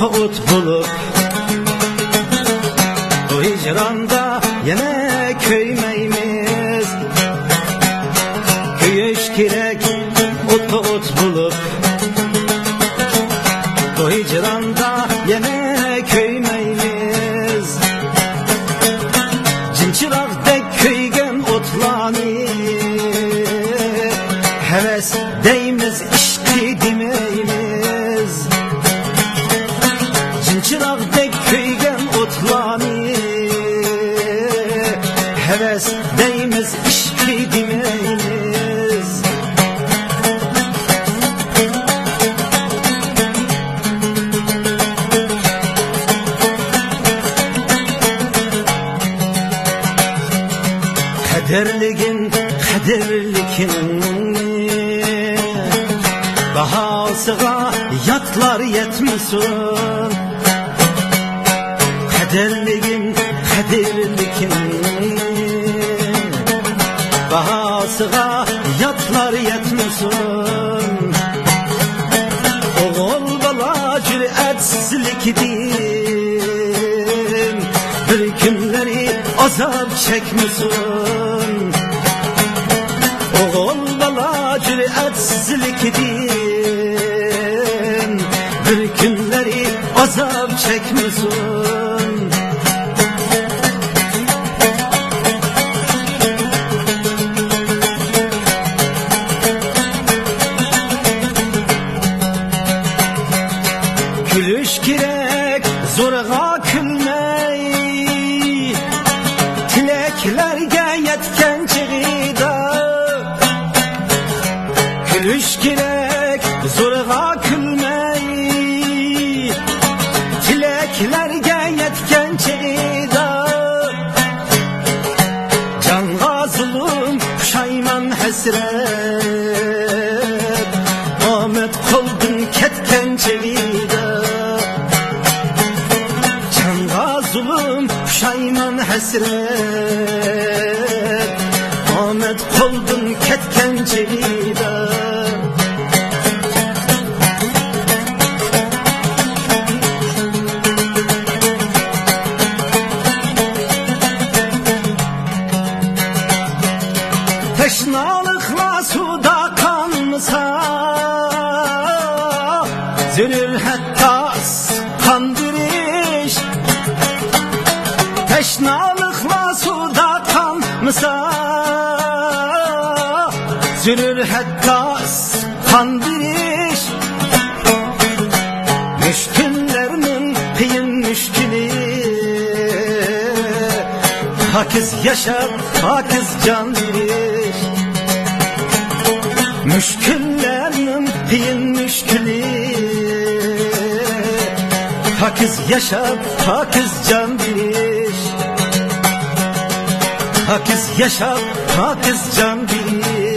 ot bulup bu hicranda yine köymeyimiz. Köyüş gerek ot bulup bu hicranda yine köymeyimiz. Cinçilakdek köygen otlani heves deyimiz işki demeyimiz. Cinçilakdek köygen otlani heves deyimiz işki demeyimiz. Kaderligin bahasıga yatlar yetmesin. Kaderligin bahasıga yatlar yetmesin. Oğul bala cüretsizlikdin bir günleri azap çekmesin. Oğul bala cüretsizlikdin bir günleri azap çekmesin. Gülüş gerek zorga külmey tileklerge yetken çığida. Gülüş gerek zorga külmey tileklerge yetken çığida. Canga zulüm puşayman hasret Ahmet koldun ketken çığida. Canga zulüm puşayman hasret Ahmet koldun ketken çığida. Teşnalıkla suda kanmasa zülül hatta kandırış. Teşnalıkla suda kanmasa zülül hatta kandırış. Müşküllerinin kıyın müşkülü hakiz yaşar hakiz can verir. Müşküllerinin kıyın müşkülü hakiz yaşar hakiz can verir. Hakiz yaşar hakiz can verir.